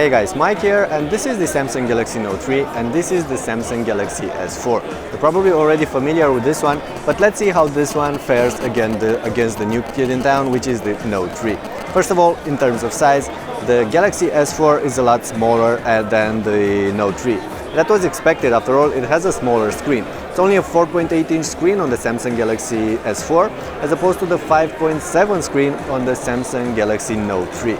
Hey guys, Mike here, and this is the Samsung Galaxy Note 3 and this is the Samsung Galaxy S4. You're probably already familiar with this one, but let's see how this one fares against the new kid in town, which is the Note 3. First of all, in terms of size, the Galaxy S4 is a lot smaller than the Note 3. That was expected. After all, it has a smaller screen. It's only a 4.8-inch screen on the Samsung Galaxy S4 as opposed to the 5.7 screen on the Samsung Galaxy Note 3.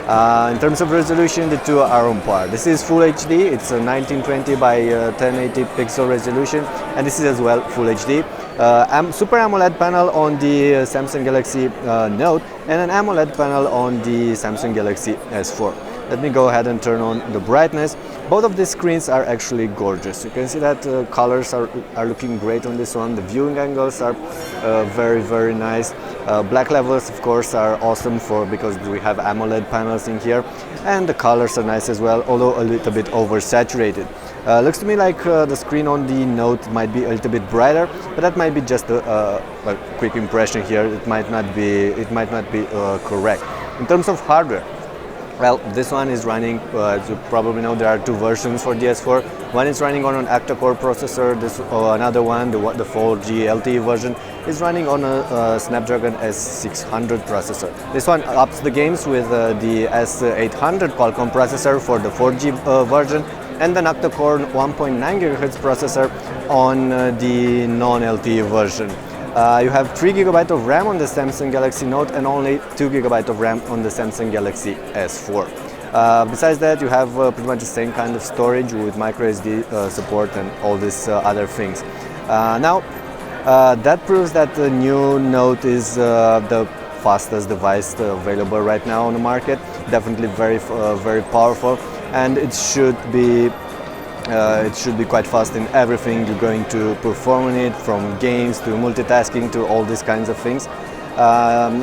In terms of resolution, the two are on par. This is Full HD, it's a 1920 by 1080 pixel resolution, and this is as well Full HD. Super AMOLED panel on the Samsung Galaxy Note and an AMOLED panel on the Samsung Galaxy S4. Let me go ahead and turn on the brightness. Both of these screens are actually gorgeous. You can see that colors are looking great on this one. The viewing angles are very nice. Black levels, of course, are awesome because we have AMOLED panels in here, and the colors are nice as well, although a little bit oversaturated. Looks to me like the screen on the Note might be a little bit brighter, but that might be just a quick impression here. It might not be correct. In terms of hardware, well, this one is running, as you probably know, there are two versions for the S4. One is running on an octa core processor, another one, the 4G LTE version, is running on a Snapdragon S600 processor. This one ups the games with the S800 Qualcomm processor for the 4G version, and an octa core 1.9 GHz processor on the non-LTE version. You have 3 GB of RAM on the Samsung Galaxy Note and only 2 GB of RAM on the Samsung Galaxy S4. Besides that, you have pretty much the same kind of storage with microSD support and all these other things. That proves that the new Note is the fastest device available right now on the market. Definitely very powerful, and it should be quite fast in everything you're going to perform on it, from games to multitasking to all these kinds of things.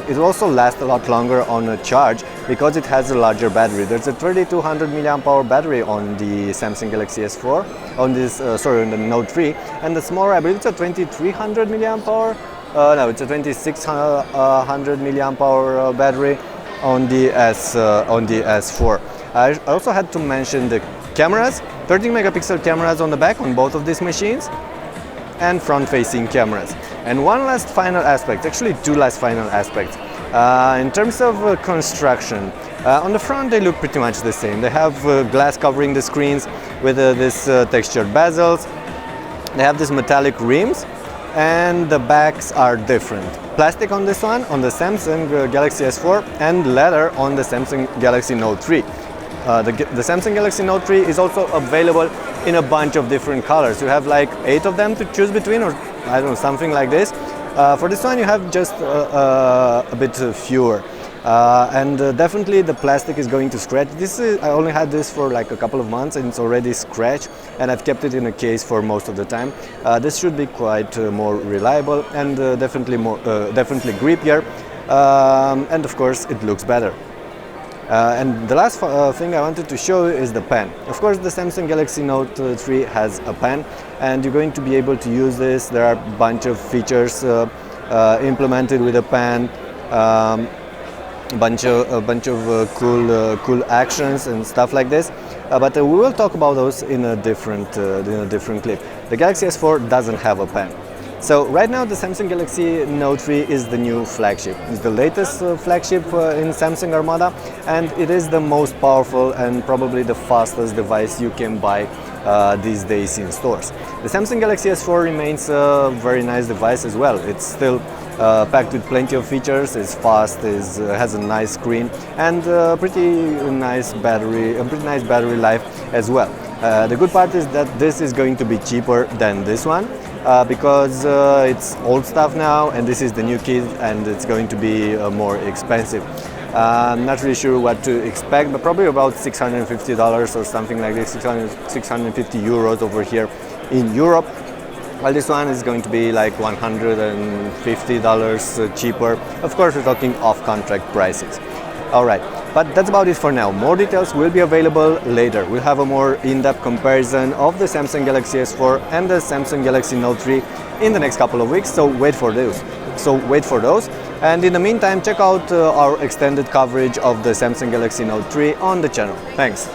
It will also last a lot longer on a charge because it has a larger battery. There's a 3200 mAh battery on the Samsung Galaxy S4, on the Note 3, and the smaller, I believe it's a 2300 mAh. No, it's a 2600 mAh battery on the S4. I also had to mention the cameras. 13 megapixel cameras on the back on both of these machines, and front-facing cameras. And one last final aspect, actually two last final aspects. In terms of construction, on the front they look pretty much the same. They have glass covering the screens with this textured bezels. They have these metallic rims, and the backs are different. Plastic on this one, on the Samsung Galaxy S4, and leather on the Samsung Galaxy Note 3. The Samsung Galaxy Note 3 is also available in a bunch of different colors. You have like 8 of them to choose between, or I don't know, something like this. For this one you have just a bit fewer. And definitely the plastic is going to scratch. I only had this for like a couple of months and it's already scratched, and I've kept it in a case for most of the time. This should be quite more reliable and definitely grippier, and of course it looks better. And the last thing I wanted to show is the pen. Of course, the Samsung Galaxy Note 3 has a pen, and you're going to be able to use this. There are a bunch of features implemented with a pen, a bunch of cool actions and stuff like this. But we will talk about those in a different clip. The Galaxy S4 doesn't have a pen. So right now the Samsung Galaxy Note 3 is the new flagship. It's the latest flagship in Samsung Armada, and it is the most powerful and probably the fastest device you can buy these days in stores. The Samsung Galaxy S4 remains a very nice device as well. It's still packed with plenty of features, it's fast, has a nice screen, and pretty nice battery life as well. The good part is that this is going to be cheaper than this one, because it's old stuff now and this is the new kit, and it's going to be more expensive. I'm not really sure what to expect, but probably about $650 or something like this, 650 euros over here in Europe. While this one is going to be like $150 cheaper. Of course, we're talking off-contract prices. Alright, but that's about it for now. More details will be available later. We'll have a more in-depth comparison of the Samsung Galaxy S4 and the Samsung Galaxy Note 3 in the next couple of weeks, so wait for those. And in the meantime, check out our extended coverage of the Samsung Galaxy Note 3 on the channel. Thanks.